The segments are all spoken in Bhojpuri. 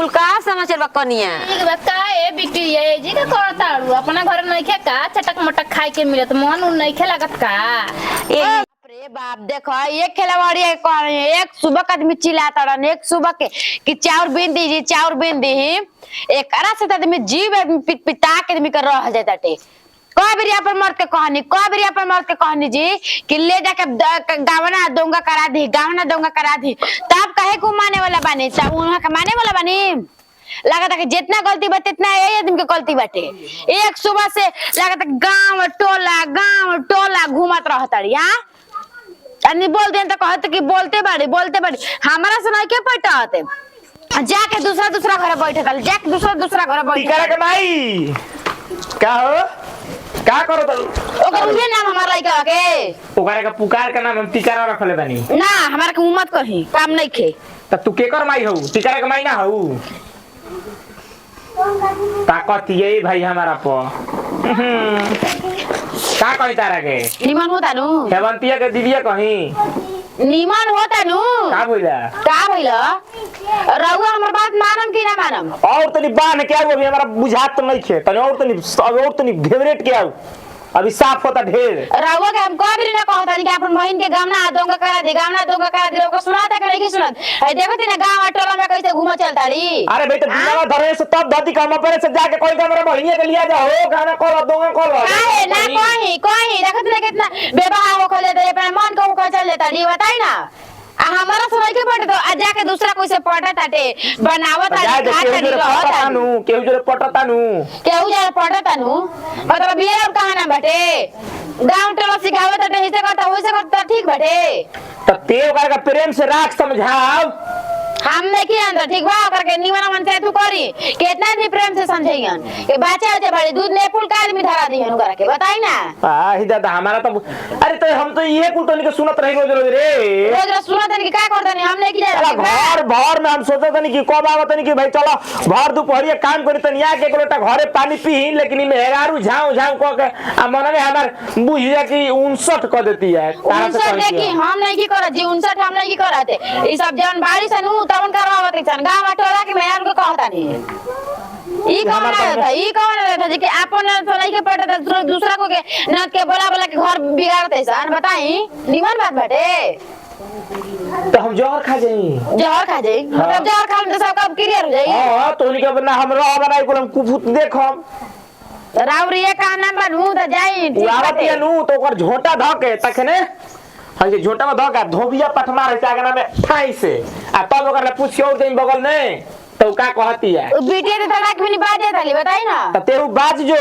कुल का समाचार बा कनिया ठीक बा का ए बिटी ये जी का करताड़ू अपना घर नइखे का चटक मटक खाए के मिलत मन उन नइखे लागत का अरे बाप देखो एक खिलाड़ी एक सुबह का आदमी चिल्लाता रहा एक सुबह के कि चाउर बीन दीजिए चाउर बीन दी एक अरा से आदमी जीव पिता के आदमी कर रह जाता टे कबरिया पर मर्द के कहनी जी कि ले जाके गावना दोंगा करा दी तब कहे को माने वाला बानी तब उनका के माने वाला बानी लगा था कि जितना गलती बाटे इतना यही आदमी के गलती बाटे एक सुबह से लगा था गांव टोला घूमत रहता आदमी बोल दे तो कहते कि बोलते बाड़ी हमारा से नहीं के पटते जाके दूसरा घर बैठे था जाके दूसरा घर बैठे के माई का हो का करो तो ओकर उहे नाम हमारा लइका के ओकरा का पुकार का नाम हम टिकारा रखले बानी ना हमारा के उम्मत कही काम नहीं खे त तू केकर माई हो टिकारा के माई ना हो ताकत ये भाई हमारा प का कही तारा के निमन होता नु हेवंतिया के दीदिया कही निमन होता नु का बोला रहुआ हमर बात मानम कि ना मानम और तनी बांध के आओ अभी हमारा बुझात तो नहीं खे तनी और तनी घेवरेट के आओ अभी साफ होता ढेर रहुआ के हम कभी ना कहता कि अपन बहन के गामना दोंगा करा दे ओको सुनाता कि नहीं सुनत है देखो ती ना गांव टोला में कैसे घूम चलताड़ी अरे बेटा दुनिया धरे से तब धरती काम पर से जाके कोई मेरा बहनिया के लिया जाओ गाना कॉल दोंगा कॉल काहे ना कोई देखो ती कितना बेवाह हो खले दे अपने मन को को चल लेता दी बताई ना हमारा समय के पड़े तो जाके दूसरा कोई से पटा ताटे बनावत ताटे खा ताटे केहू जो पटता नु मतलब ये और कहां ना बटे गांव टोला सिखावत ताटे ऐसे करता वैसे करता ठीक बटे तो तेव का प्रेम से राख समझाओ हम नहीं किया अंदर ठीक बा करके निमन मन से तू करी कितना भी प्रेम से समझेयन के बच्चा होते बड़े दूध ने फूल का आदमी धरा दिहन करा के बताई ना ही दादा हमारा तो अरे तो हम तो ये कुल तो नहीं सुनत रही रोज रे सुनत नहीं का करत नहीं हम नहीं किया घर में हम सोचत नहीं कि कब आवत नहीं कि भाई चलो भर दोपहरिया काम करी तनी आ के लोटा घरे पानी पी लेकिन मेहरारू झाऊ क के आ मन में हमार बुझिया कि 59 क देती है 59 देखी हम नहीं की करत जी 59 हम नहीं की करत ई सब जन बाड़ी से नु तवन करवावत सन गांव टोला के मेहरान को कहता नहीं ई कौन रहता जी कि अपन तो नहीं के पड़ता दूसरा को के न के बोला के घर बिगाड़ते सन बताई निमन बात बाटे तो हम जहर खा जाई मतलब जहर खा तो सब काम क्लियर हो जाई हां तो उनके बना हम रह बनाई को हम कुफुत देखम रावरिया का नाम बनू तो जाई आवत ये नु तो ओकर झोटा धके तखने हम झोटा में धका धोबिया पठमा रहे आगना में ठाई से आ तब ओकर ले पूछियो दिन बगल में तो का कहती है बेटे तो तड़ाक भी नहीं बाजे थाली बताई ना तो तेरू बाज जो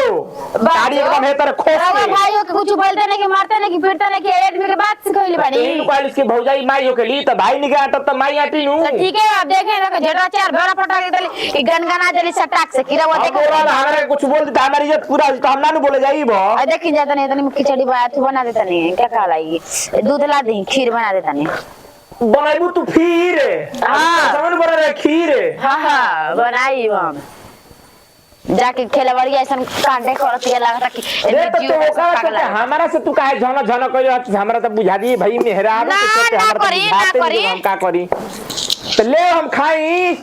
गाड़ी एकदम है तेरे खोस के भाइयों के कुछ बोलते नहीं कि मारते नहीं कि पीटते नहीं कि आदमी के बात सिखैली बानी तीन कॉलेज की भौजाई माईयो के लिए तो भाई नहीं गया तो माई आटी नु तो ठीक है आप देखें ना झटा चार बड़ा पटा के दली कि गनगना जली सटाक से कीरा वो देखो हमारे कुछ बोल देता हमारी इज्जत पूरा तो हम ना बोले जाई बो देखी जाता नहीं तनी खिचड़ी बना देता नहीं क्या खा लाएगी दूध ला दी खीर बना देता नहीं बनाइबू तू फिर समझ बना रे खीर हां बनाई हम जाके खेलवाड़ी ऐसा कांटे करत के लागता कि तो हमारा से तू काहे झन कइयो हमरा तो बुझा दी भाई मेहरा ना करी हम का करी तो ले हम खाई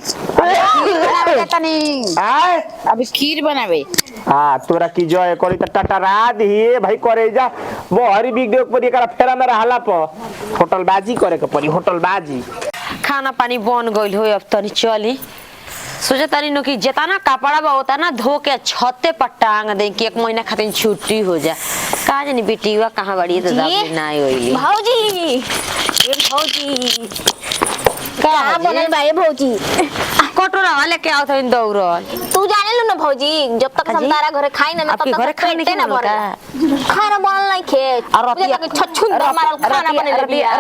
तनी आए अभी खीर बनावे हां तोरा की जय करी त टटरा दी भाई करे जा बहरी वीडियो पर एकरा फेरा में रहला प होटल बाजी करे के पड़ी होटल बाजी खाना पानी बन गइल हो अब तनी चली सोचे तनी नो कि जेतना कपड़ा बा होता ना धो के छत्ते पर टांग दे कि 1 महीना खातिर छुट्टी हो जा का जानी बेटीवा कहां बड़ी तो दादी ना होइली भौजी का बनल बा ए भौजी कटोरा वाले के आवत इन दौड़ल तू जाने लो ना भौजी जब तक हम तारा घरे खाई ना तब तक पेटे ना भरे खाना बनल नहीं खे और छछुन मारल खाना बने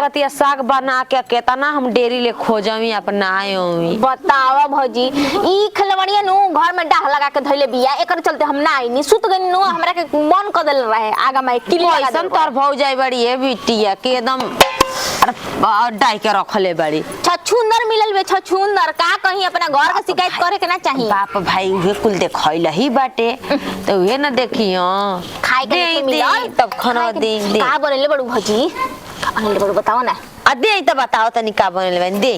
रतिया साग बना के केतना हम डेरी ले खोजमी अपना आयोमी बतावा भौजी ई खलवड़िया नु घर में डाह लगा के धइले बिया एकर चलते हम ना आई नी सुत गनी नु हमरा के मन क देल रहे आगा में किली लगा दे तोर भौजाई बड़ी है बिटिया के एकदम डाई के रखले बड़ी छछुंदर मिलल बे छछुंदर का कहीं अपना घर के शिकायत करे के ना चाहिए बाप भाई उहे कुल देखैला ही बाटे तो उहे ना देखियो खाए के मिलल तब खाना दे का बनले बड़ू भौजी का बनले बड़ू बताओ ना दे त बताओ तनी का बनले बन दे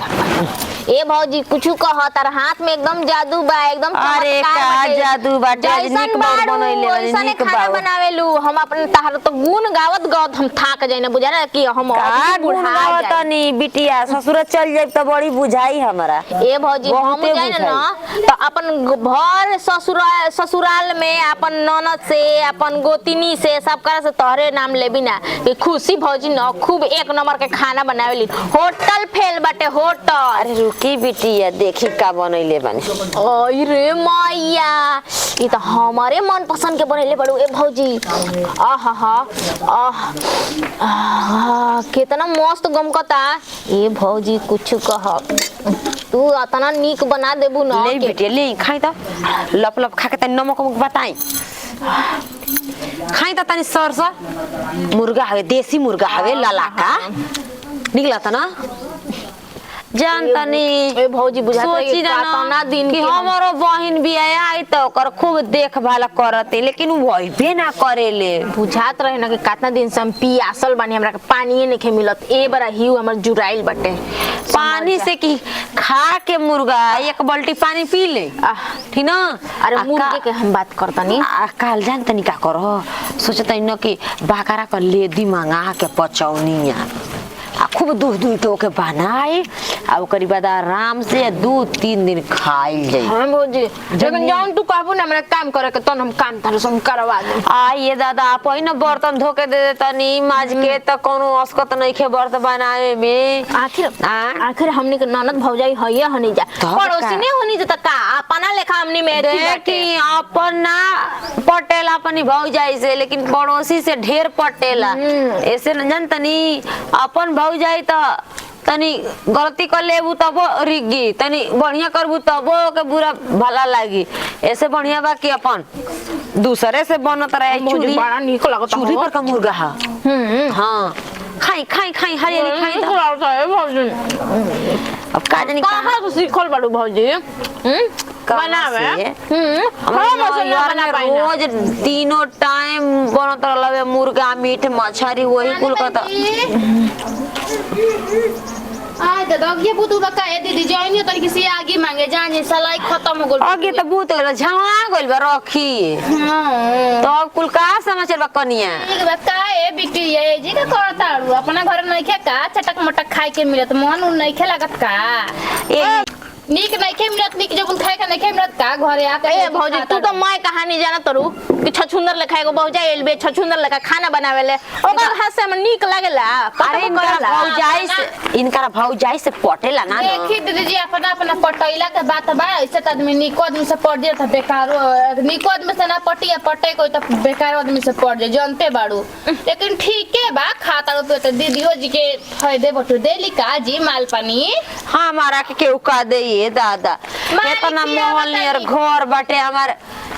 ए भौजी कुछु कह तार हाथ में एकदम जादू बा एकदम अरे चमत्कार का बाटे। जादू बाटे, आज जैसन नीक बार बारू, बनैले बानी, वैसने नीक खाना बारू। बनावेलू हम अपन तार तो गुण गावत गावत हम थाक जाई ना बुझा ना कि हम का अभी गुण बुढ़ा गावत जाई। तनी बिटिया ससुर चल जाए तो बड़ी बुझाई हमरा। ए भौजी हम बहुते जाए ना तो अपन भर ससुराल में अपन ननद से अपन गोतिनी से सब करे से तोहरे नाम लेबी ना कि खुशी भौजी न खूब एक नंबर के खाना बनावेली। होटल फेल बाटे होटल। अरे रुकी बिटिया देखी का बनैले बानी। ओई रे मैया ये तो हमारे मन पसंद के बनैले बड़ू ए भौजी। आहा कितना मस्त गमकता। ए भौजी कुछ कह तू अतना नीक बना देबू ना ले बिटिया ले खाई त लप लप खा के तनी नमक उमक बताई खाई त तनी सरस मुर्गा हवे देसी मुर्गा हवे ललाका निकला त ना जान तनी ए भौजी बुझाता सोची है ना दिन कि के हम- हमारो बहिन भी आई तो ओकर खूब देखभाल करते लेकिन वो भइबे ना करेले। बुझात रहे ना कि कितना दिन से हम पियासल बानी हमरा के पानी नहीं मिलत। ए बड़ा हिउ हमर जुराइल बटे पानी से कि खा के मुर्गा एक बाल्टी पानी पी ले ठीक ना। अरे आ मुर्गे के हम बात करतनी। काल जान तनी का करो सोचता न कि बाकरा का लेदी मंगा के पचौनिया आ खूब दूध दूध के बनाए आ ओकरी बाद आराम से 2-3 दिन खाइल जाई। हां भौजी लेकिन जान तू कहबो ना हमरा काम करे के तन हम काम तारे सम करवा दे। आ ये दादा पहिने बर्तन धोके दे देतनी माज के त कोनो अस्कत नइखे बर्तन बनावे में। आखिर हमनी के ननद भौजाई हइए हनी जा तब पड़ोसी का? ने होनी जा त का अपना लेखा हमनी में एथी बाटे। देखी अपना पटेला अपनी भौजाई से लेकिन पड़ोसी से ढेर पटेला ऐसे न जानतनी अपन भौजाई त तनी गलती कर लेबू तब रिगी तनी बढ़िया करबू तब के बुरा भला लागी ऐसे बढ़िया बा कि अपन दूसरे से बनत रहे मुझे चूड़ी बड़ा नीक लगता चूड़ी पर का मुर्गा हा हाँ खाई खाई खाई हरियाली खाई नीक त। लगता है भौजी। अब का जानी कहाँ से सीखल बाड़ू भौजी बनावे हम मसाला बना पाई ना। रोज तीनों टाइम बनत रहलवे मुर्गा मीट मछली वही कुल का त आय दादा ये बुतु बका ए दीदी जाइनी तनी किसी आगे मांगे जाने सलाई खत्म हो गेल। आगे त भूत गइल झवा गइल बा रखी हां तो अब कुल का समाचार बा कनिया एक बका ए बिटी ये जी का करताड़ू अपना घर नहीं खे का चटक मटक खाए के मिलत मन उन नहीं खे लागत का ए नीक नहीं खे मिलत नीक जब खाए का नहीं खे मिलत का घरे आके ए भौजी तू तो मैं कहानी जाना तरू कि छछुंदर लेखा एगो भौजा एलबे छछुंदर लेखा खाना बनावेले ओकर हाथ से हम नीक लागेला अरे इनका भौजाई से पटेला ना देखी दीदी जी अपना अपना पटैला के बात बा ऐसे त आदमी निको आदमी से पट जाए त बेकार निको आदमी से ना पटी पटे कोई त बेकार आदमी से पट जाए जानते बाड़ू लेकिन ठीक है बा खाता तो दीदियो जी के फायदे बटू देली का जी माल पानी हमारा के केहू का दे ये दादा मालिक इतना किया मोहल नियर बताई। घर बाटे हमार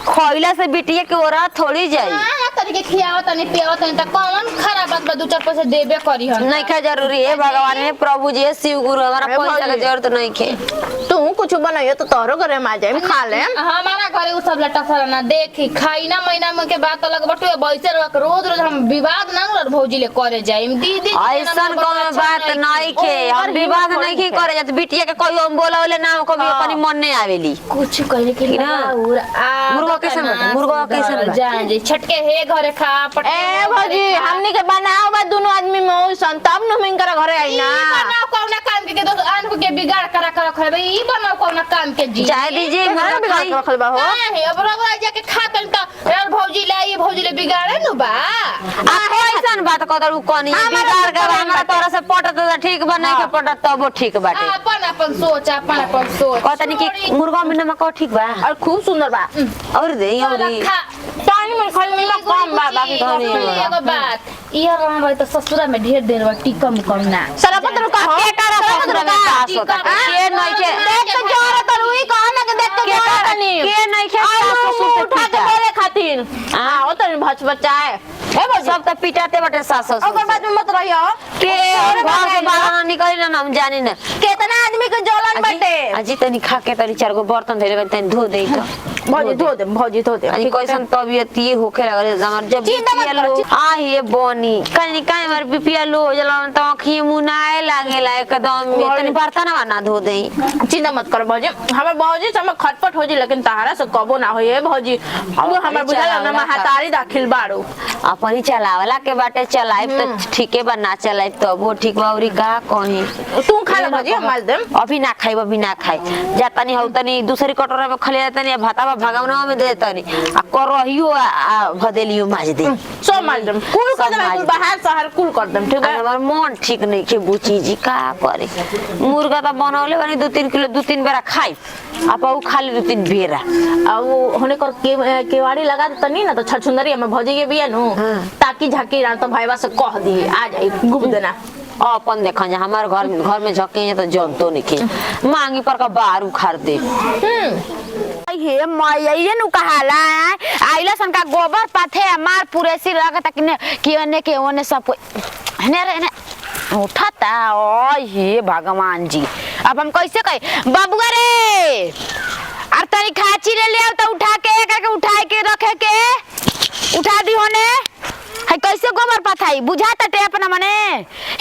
खइला से बिटिया के ओरा थोड़ी जाई हां तरीके खियाओ तनी पियाओ तनी त कौन खराब बात बा 2-4 पैसे देबे करी हम नहीं खा जरूरी है भगवान है प्रभु जी है शिव गुरु हमारा अरे पैसा की भौजी। जरूरत नहीं खे तू कुछ बनाइयो तो तोहरो घरे में आ जाए खा ले। हमारा घरे उ सब लटक ना देखी खाइना महीना में के बात अलग बटू बैसे रह रोज रोज हम विवाद ना कर भौजी ले करे जाई दीदी ऐसन कोनो बात नहीं खे हम विवाद नहीं खे करे जात बिटिया के कोई हम बोलावले ना कभी अपनी मन नहीं आवेली कुछ कहले के ना? मुर्गा कैसन बाटे? मुर्गा कैसन बाटे? जान जी छटके हे घरे खा ए भौजी हमनी के बनाओ बा दोनों आदमी में ओइसन तब न मिंकर घरे आई ना। बनाओ कौना काम के दोस्त आन को के बिगाड़ करा कर रखे भाई ई बनाओ कौना काम के जी जाय दीजिए मुर्गा बिगाड़ खाई के रखल बा हो। है अब रगड़ा जाके खातन त यार भौजी लाई भौजी ले बिगाड़े नु बा आ कैसन बात कदर उ कोनी बिगाड़ के हमरा तोरा से पटत त ठीक बा नहीं के पटत तब ठीक बाटे अपन अपन सोच कहतनी कि मुर्गा में नमक ठीक बा और खूब सुंदर बा। और दे और पानी में खाली नमक कम बा बाकी एगो बात इहा रहा भाई तो ससुरा में ढेर देर बा टिकम कम ना सरपत्र का हो के करा ससुर में सास होता के नहीं के देख के जोर तो रुई कहां ना के देख के जोर तनी के नहीं के सास ससुर से उठा के पीटा बोले खातिर हां ओ तनी भच बचाए ए भौजी सब तो पिटाते बटे सास ससुर ओकर बाद में मत रहियो के घर से बाहर ना निकली ना हम जानी ना कितना आदमी के जलन बाटे अजी तनी खा के तनी 4 गो बर्तन धइले तनी धो देई तो भौजी धो दे भौजी धो दे अरे कैसन तबियत ये होखे लगल हमर जब चिंता मत बीपीएल करो, लो आ ये बनी कनी काहे हमर बीपीएल लो हो जाला त आँखी मुनाए लागेला एकदम में तनी बर्तन ना धो देई। चिंता मत कर भौजी, हमार भौजी से हमें खटपट हो जी लेकिन तहारा से कबो ना होई है भौजी। अब हमार बुझाला ना महातारी दाखिल बाड़ो अपन ही चलावला के बाटे चलाइब तो ठीके बा ना चलाइब तो वो ठीक बा औरी का कहीं। तू खा ले भौजी हम माल देम। अभी ना खाई अभी ना खाई जा तनी हौ तनी दूसरी कटोरा में खले तनी भातावा भगावना में दे तनी आ करहियो आ भदेलियो माज दे सो माल देम कुल कर देम, कुल बाहर शहर कुल कर देम ठीक है। हमर मन ठीक नहीं के बुची जी का करे मुर्गा तो बनौले बनी 2-3 किलो 2-3 बेरा खाई आप उ खाली 2-3 बेरा आ वो होने कर केवाड़ी लगा दे तनी ना तो छछुंदरी में भौजी के बिया नु ताकि झाकी रात तो भाईवा से कह दी आ जाई घूम देना। अपन देखा जा हमार घर में झके तो जनतो नहीं मांगी पर का बार उखाड़ दे। हे मैया ये नु कहाला आइला सन का गोबर पाथे मार पुरेसी लगता कि ओने के ओने सब हने रे उठाता ओ हे भगवान जी अब हम कैसे कहे बाबुआ रे और तनी खाची ले आओ तो उठा के करके उठाए के रखे के उठा दी होने है कैसे गोबर पथाई बुझाता टे अपना मने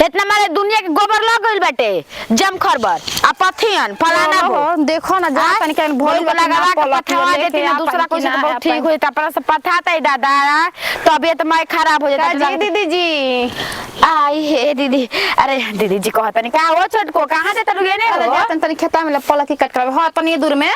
इतना मारे दुनिया के गोबर लग गइल बाटे जम खरबर आ पथियन फलाना हो देखो ना जा तनी के भोल लगावा के पथावा देती ना दूसरा कोई से बहुत ठीक होई त पर से पथाता है दादा तबीयत मैं खराब हो जाता जी दीदी जी आई हे दीदी अरे दीदी जी कहता नहीं का हो छोटको कहां से तलुगे ने अरे जा तनी खेता में पलकी कट कर हां तनी दूर में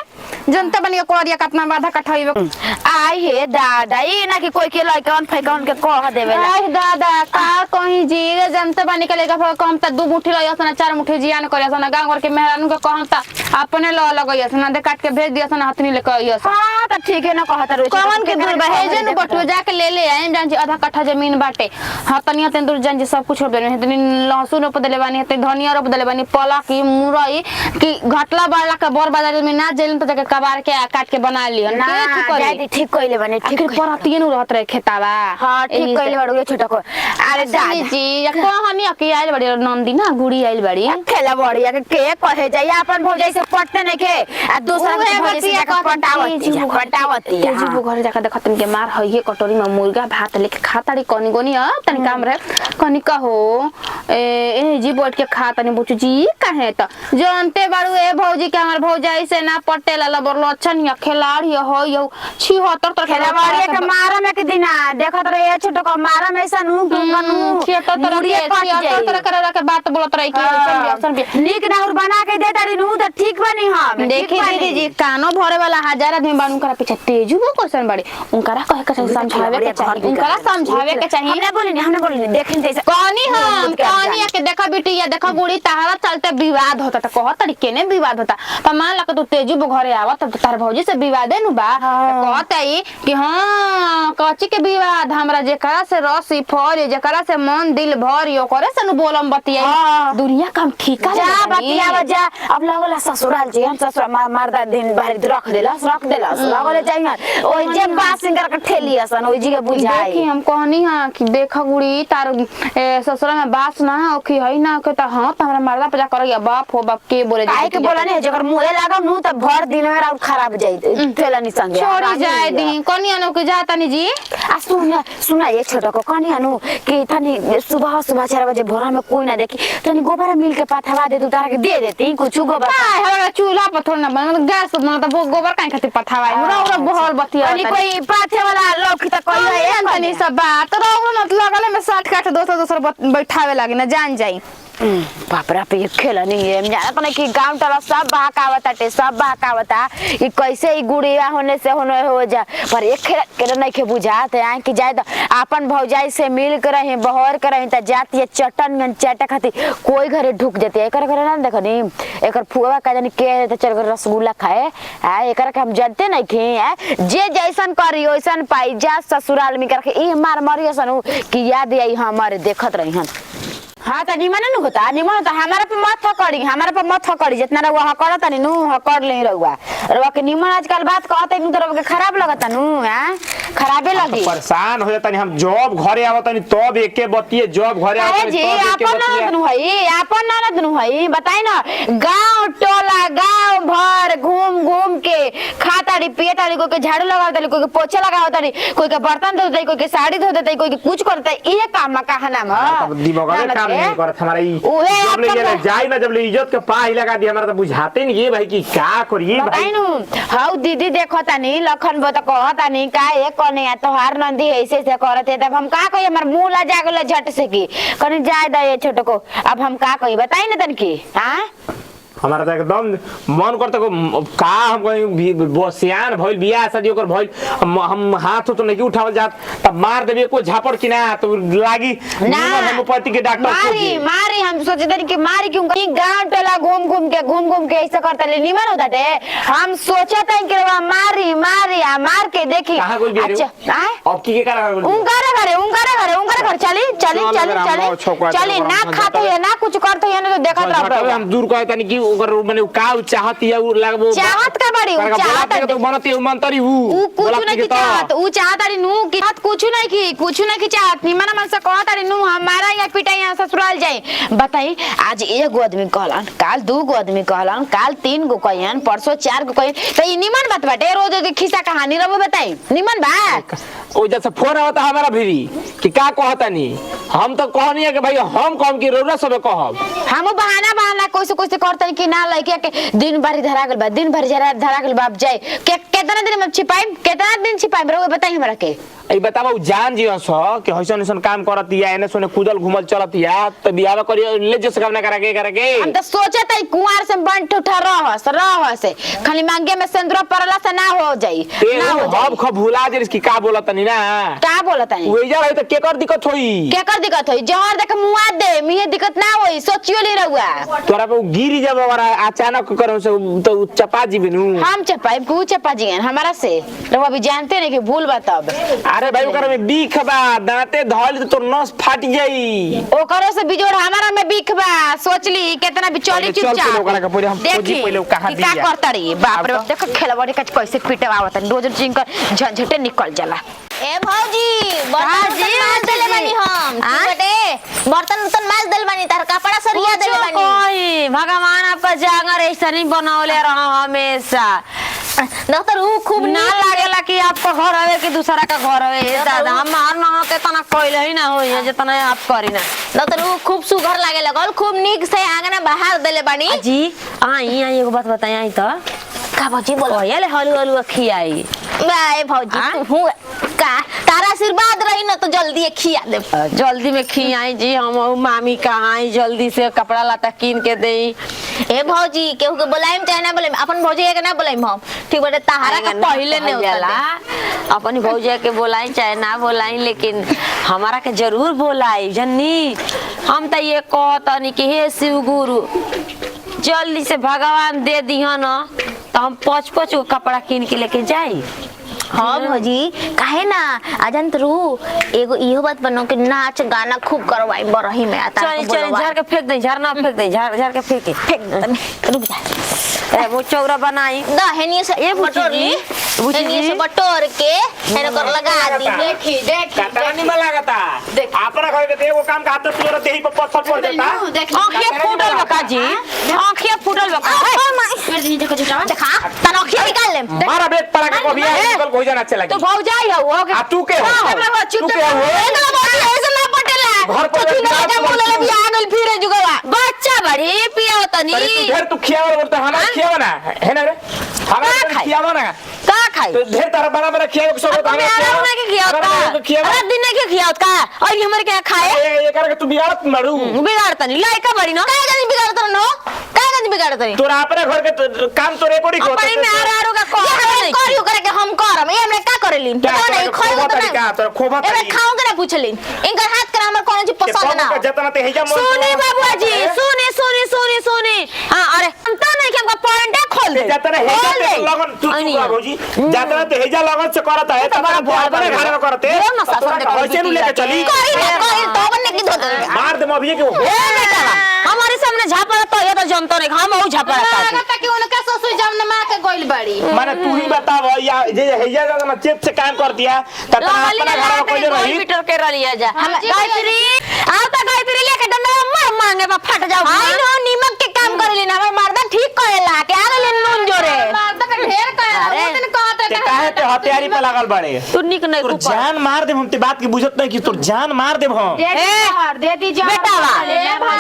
जनता बनिया कोरिया का अपना आधा कट्ठा होइबे आई हे दादा ई ना कि कोई के लइकन फैकन के कह देवे आई दादा का कहीं जी जनता बनी के लेके कम त 2 मुट्ठी लइया सना 4 मुट्ठी जियान करिया सना गांव घर के मेहरानू के कहम त अपने ल लगइया सना दे काट के भेज दिया सना हथनी लेके आइया सना हां त ठीक है ना कहता रो कौन के दूर बहेजे न बटुआ जाके ले आए जान जी आधा कट्ठा जमीन बाटे हां तनिया तन दूर जान जी सब कुछ रोप देने तनी लहसुन रोप देले बानी तनी धनिया रोप देले बानी पला की मुरई की घटला बाला के बोर बाजार में ना जेलन त जाके कबार के काट के बना लियो ना जाई ठीक कइले बने ठीक परतिए नु रहत रहे खेतावा हां ठीक कइले बड़ो ये छोटा को अरे दादी जी कहनी की आइल बड़ी नंदी ना गुड़ी आइल बड़ी खेला बढ़िया के कहे जाई अपन भौजाई से पटते नहीं के आ दूसरा के भौजाई से जाके पटावती जी वो घर जाके देखतन के मार हइए कटोरी में मुर्गा भात लेके खाताड़ी कोनी कोनी तनी काम रहे कनी का हो ए जी बैठ के खा तनी बुचू जी काहे त जानते बारू ए भौजी के हमर भौजाई से ना पटेला लबर लछन या खिलाड़ी हो यो 76 तर खेला बढ़िया के मारा में के दिना देखत रहे छोटा को मारा में ऐसा नु गनु 76 तर करे के बात बोलत रही कि नीक नाउर बना के दे तारी नु त ठीक बनी हम देखी दीदी जी कानो भरे वाला 1000 आदमी बानू करा पीछे तेजू वो क्वेश्चन बड़ी उनकरा कहे के समझावे के चाहिए उनकरा समझावे के चाहिए हमने बोली देखें जैसे कहानी हम कहानी के देखा बेटी या देखा बूढ़ी तारा चलते विवाद होता त कह तरीके ने विवाद होता त मान ला के तू तेजू वो घरे आवत त तार भौजी से विवाद है नु बा कहता ही कि हां कच्ची के विवाद हमरा जेकरा से रसी फर जेकरा से मन दिल भर यो करे से नु बोलम बतिया दुनिया काम ठीक है जा बतिया जा अब लगला ससुराल जी हम ससुर मर्दा दिन बाहर रख देलस लगले चाहिए ओइ जे बासिंगर के ठेली असन ओइ जी के बुझाई देखी हम कहनी हां कि देखा गुड़ी तार ससुरा में बास ना हो कि है ना के त हां त हमरा मर्दा पूजा करैया बाप हो बाप के बोले काहे के बोला नहीं जकर मुंहे लागम नु त भर दिन में रात खराब जाई ठेला नि संगे छोड़ी जाए दी कनिया नो के जाता नी जी आ सुना ये छोटा को कनिया नु कि तनी सुबह 4 बजे भोरा में कोई ना देखी तनी गोबर मिल के पाथवा दे तू तारा के दे देती कुछ गोबर हमरा चूल्हा पर थोड़ा ना गैस में त गोबर काहे खातिर पथावा उरा बहल बतिया तनी कोई पाथे वाला लोग त कोई है तनी सब बात रहो ना लगले में 60 काट दोसर बैठावे लागे ना जान जाई बाप रे पे खेला नहीं है जाना तो नहीं कि गांव टला सब बहकावता टे सब बहकावता कि कैसे ही गुड़िया होने से होने हो जा पर एक खेला के नहीं के बुझाते हैं कि जाए तो अपन भौजाई से मिल कर रहे बहर कर रहे त जाती है चटन चाटा खाती कोई घरे ढुक जाती है एकर घरे ना देखनी एकर फुआ का जानी के त चल रसगुल्ला खाए आ एकर के हम जानते नहीं कि जे जैसन करी ओइसन पाई जा ससुराल में करके ई मार मरिया सनु कि याद आई हमारे देखत रही हन हाँ तो निमन नु होता निमन तो हमारा पे मत करी जितना रहुआ हकड़ तनी नु हकड़ ले रहुआ रहुआ के निमन आजकल बात कहते नु तो रहुआ के खराब लगता नु हैं खराबे लगी परेशान हो जाता नहीं हम जॉब घरे आवत नहीं तब एके बतिए जॉब घरे आवत अरे जी अपन ननद नु हई बताई ना गांव टोला गांव भर घूम घूम के खाता ताड़ी पिए ताड़ी, कोई के झाड़ू लगाव ताड़ी, कोई के पोछा लगाव ताड़ी, कोई के बर्तन धो देताई, कोई के साड़ी धो देताई, कोई के कुछ करता है। ये काम का नाम है? तब दिमाग में काम नहीं करत हमारा ई। ओहे जब ले आपका ये जाई ना, जब ले इज्जत के पाही लगा दी हमारा तो बुझाते नहीं ये भाई की का करिए भाई। बताइनु हाउ दीदी देखो तानी लखन बो त कहतानी का एक कोने या तोहार नंदी ऐसे से करत है, तब हम का कही? हमर मुंह ला जागल झट से की कनी जाय द ये छोटो को, अब हम का कही बताई ना तन की। हां हमारा तो एकदम मन करता को का हम कहीं सियान भइल बियाह शादी ओकर भइल हम हाथ तो नहीं उठावल जात, तब मार देबे को झापड़ की ना तो लागी ना होम्योपैथी के डॉक्टर मारी मारी हम सोचे तनी कि मारी क्यों कहीं गांव टोला घूम घूम के ऐसा करता ले निमन होता थे। हम सोचा था कि मारी मारी आ मार के देखी। कहां कोई बियाह अच्छा अब की के करा उनका घर चली चली ना खाते है ना कुछ करते है ना तो देखत रह। हम दूर कहता नहीं कि ओकर माने का चाहती है उ लागबो चाहत का बड़ी उ चाहत तो बनती है मंतरी उ कुछ नहीं की चाहत उ चाहत अरे नु की बात कुछ नहीं की चाहत निमन मन से कहत अरे नु हमारा या पिटाई यहाँ ससुराल जाए। बताई आज एगो आदमी कहलन, काल दू गो आदमी कहलन, काल 3 गो कहन, परसों 4 गो कहन, तो ई निमन बात बाटे? रोज के खिस्सा कहानी रहो बताई निमन बा। ओ जैसे फोन आवता हमारा भिरी कि का कहता नहीं, हम तो कहनी है कि भाई हम कम की रोरा सब कहब। हम बहाना कोई करतन कि ना लइके के दिन भर धरा गेल बा, दिन भर धरा गेल बा। अब जाए कितना दिन में छिपाई, कितना दिन छिपाई रहो बताई हमरा के। ए बतावा जान जीवन सो कि हइसन हइसन काम करती है, एने सोने कूदल घुमल चलती है, तो बियाह करिए ले जैसे काम ना करा के हम तो सोचत है कुंवार से बन ठुठा रह से खाली मांगे में सिंदूर परला से ना हो जाई ना हो जाई। हम खब भुला जे इसकी का बोलत नहीं ना, का बोलत है ओइ जा रही तो केकर दिक्कत होई, केकर दिक्कत होई? जहर देख मुआ दे मिहे दिक्कत ना होई, सोचियो ले रहुआ तोरा पे गिरी जब हमारा अचानक करो से तो चपा जी बिनु हम चपाई कु चपा जी हमरा से रहुआ भी जानते नहीं कि भूल बा तब। अरे भाई ओकर में बीख बा, दांते धइल तो नस फाट जाई, ओकरो से बिजोड़ हमारा में बीख बा। सोचली कितना भी चली चुपचाप देखी कि का करता रही। बाप रे बाप देखो खेलबड़ी का कैसे पिटवावत रोज जिंकर झंझटे निकल जाला। ए भौजी बर्तन माज देले बानी हम बेटे, बर्तन माज देले बानी, तार कपड़ा सरिया देले बानी। कोई भगवान आपका जांगर ऐसा नहीं बनौले रहा हमेशा। डॉक्टर ऊ खूब ना लागेला कि आपका घर हवे कि दूसरा का घर हवे। दादा हमार ना के तना कोइल ही ना होई जितना आप करी ना। डॉक्टर ऊ खूब सुघर लागे लगल, खूब निक से आंगना बाहर देले बानी। जी आई एगो बात बताई आई तो का भौजी बोल कहले हलू खियाई बाय भौजी तू का तारा आशीर्वाद रही ना तो जल्दी खिया दे। जल्दी में खियाई जी, हम मामी कहाई जल्दी से कपड़ा लता कीन के देई। ए भौजी केहू के बोलाइम चाहे ना बोलाइम, अपन भौजी के ना बोलाइम हम ठीक बाटे, तहारा का पहिले ने होला अपनी भौजी के बोलाई चाहे ना बोलाई, लेकिन हमारा के जरूर बोलाई जन्नी। हम तो ये कहतनी कि हे शिव गुरु जल्दी से भगवान दे दिहन तो हम 5-5 गो कपड़ा कीन के लेके जाई। हाँ भौजी काहे ना अजन रू एगो इहो बात बनो कि नाच गाना खूब करवाई बरही में आता चल झाड़ के फेंक दे, झाड़ ना फेंक दे, झाड़ के फेंक रुक जा ए वो चौरा बनाई दहनी से ये बटोर ली, हेनी से बटोर के हेन कर लगा दी। देखी कतरा निमन लागता अपना घर के एगो काम का हाथ तोरा देही पर पत्थर पड़ जाता। आंखें फूटल बका जी, आंखें फूटल बका। देखा तन अखिया निकाल ले मारा बेट पड़ा के कभी निकल कोई जाना अच्छा लगे। तो भौजाई हो आ तू के हो चुप तू के हो ऐसे ना पटेला घर पर तू ना जा बोले ले बियाह गल फिरे जुगवा बच्चा बड़ी पिया तनी तू ढेर तू खियावा बोलता हमारा खियावा ना है ना रे हमारा खियावा ना का खाई तो ढेर तारा बना खियावा के सब हमें आराम ना के खियावता अरे दिन के खियावता और हमर के खाए ये करके तू बिगाड़ मरू बिगाड़तनी लाइका बड़ी नो काहे गनी बिगाड़तन नो काहे गनी बिगाड़तन तोरा अपने घर के काम तो रेकॉर्डिंग होता अपनी में आरो का करियो करे के हम करम ए हमने का करेली नहीं खोल तरीका तो खोबा ए खाऊं के ना पूछली इनकर हाथ कर हमर कोनो चीज पसंद ना जतना ते हेजा मन सुने बाबूआ जी सुने हां अरे हम तो नहीं कि हमका पॉइंट खोल दे जतना हेजा लगन तू बाबूजी जतना ते हेजा लगन से करता है ततना बड़े घर में करते ना शासन दे कैसे लेके चली करी तो बन्ने की धो दे मार दे मभिए के ए बेटा हमारे सामने झापा तो ये तो जनतो नहीं हम ओ झापा लगता कि उनका ससुर जमने मां के गोइल बड़ी माने तू ही बताव या जे हेजा लगन चेप से काम कर दिया ततना अपना घर में कोई रही मीटर के रलिया जा हम गायत्री आओ तो गायत्री लेके डंडा मार मांगे बा फट जाओ आई नो नीमक के काम करेली ना हमर मर्दा ठीक करेला के आ गेले नून जोरे मर्द का ढेर का अरे। वो दिन कह ते काहे ते हथियारी पे लागल बाड़े तू निक नहीं तोर ऊपर जान मार देब हम ते बात की बुझत नहीं कि तोर जान मार देब हम दे दी बेटावा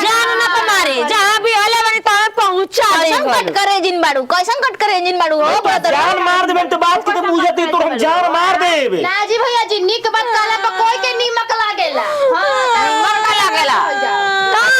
जान ना तो मारे जहां भी हले बनी तो पहुंचा दे कैसन कट करे इंजन बाड़ू कैसन कट करे इंजन बाड़ू हो ब्रदर जान मार देब तो बात की तो बुझत नहीं तोर हम जान मार देब ना जी भैया जी निक बात कहला पर कोई के नीमक लागेला निमक का लागेला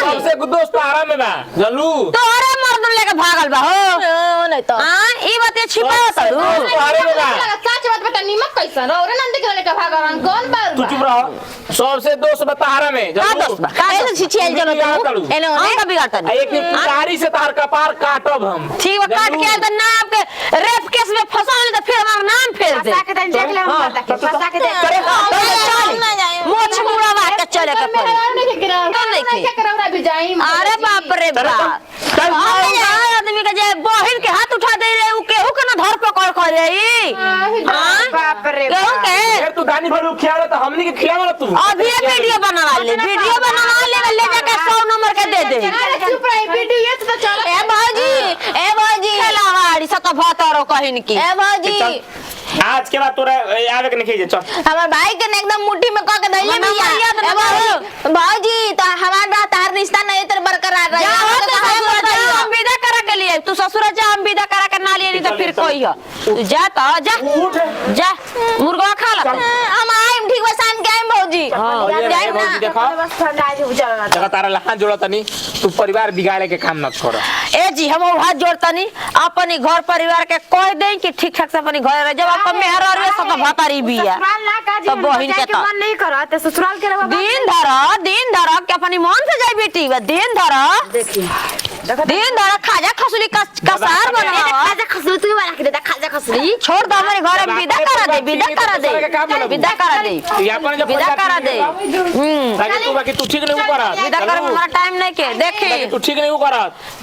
सबसे दोस्त आराम में बा जल्लू तोरे मर्द लेके भागल बा हो नहीं तो हां ई बात छिपा तू आराम में बा सच बात बता नीमक कैसन रो रे नंदी के लेके भगवान कौन बार तू चुप रह सबसे दोस्त बता आराम में का दोस्त बा का कैसे छिछियल जनो तू एने हम ओने का बिगाड़ता नहीं एक पिटारी से तार कपार काटब हम ठीक बा काट के तो ना आपके रेप केस में फंसा ले तो फिर हमारा नाम फेर दे फंसा के देख ले हम फंसा के देख मोछ मुड़ावा के चले के पड़ी नहीं गिरा नहीं क्या करौरा भी जाई अरे बाप रे बाप चल आदमी के जे बहिन के हाथ उठा दे रे उ केहू के ना धर पकड़ करे ई बाप रे केहू के फिर तू गानी भरू खियावे तो हमनी के खियावे तू अभी वीडियो बनवा ले ले जाके 100 नंबर के दे दे अरे चुप रही बेटी ये तो चल ए भौजी खेलावाड़ी सत भतरो कहिन की ए भौजी आज के बाद तोरा आवे के नहीं चल हमार भाई के एकदम मुट्ठी में कह के धइले मना बिया मारिया तो ए भौजी भौजी तो हमारा तार रिश्ता नहीं तर बरकरार रही हम विदा करा के लिए तू ससुर जा हम विदा करा के ना लिए नहीं तो फिर कोई हो तू जा तो जा उठ जा मुर्गा खा ला हम आइम ठीक बा शाम के आइम भौजी ये भौजी देखो बस ठंडा जो चलना जगह तारा लहान जोड़ा तनी तू परिवार बिगाड़े के काम मत कर ए जी हम हाथ जोड़तनी अपनी घर परिवार के कह दे कि ठीक ठाक से अपनी घर रह जब अपन मेहर रे सब भतारी बिया ससुराल ना का जी तो बहिन के तो मन नहीं करा तो ससुराल के रवा दिन धर के अपनी मन से जाई बेटी बा दिन धर देखिए दिन धर खाजा खसुली कसार बनावा खाजा खसरी तू बना के दे खाजा खसरी छोड़ दो हमारे घर में विदा करा दे विदा करा दे विदा करा दे ताकि तू बाकी तू ठीक नहीं करा विदा करे में हमारा टाइम नहीं के देखी तू ठीक नहीं करा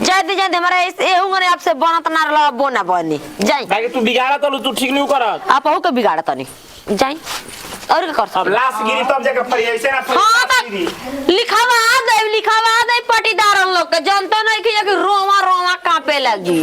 जल्दी हमारा एहू मने आपसे बनत ना रहा बोना बनी जाई ताकि तू बिगाड़ा तो तू ठीक नहीं करा आप हो के बिगाड़ तनी जाई और का कर अब लाश गिरी तब जाके फरी ऐसे ना हाँ फरी लिखावा दे पटीदार लोग के जानते नहीं कि रोवा रोवा कांपे लगी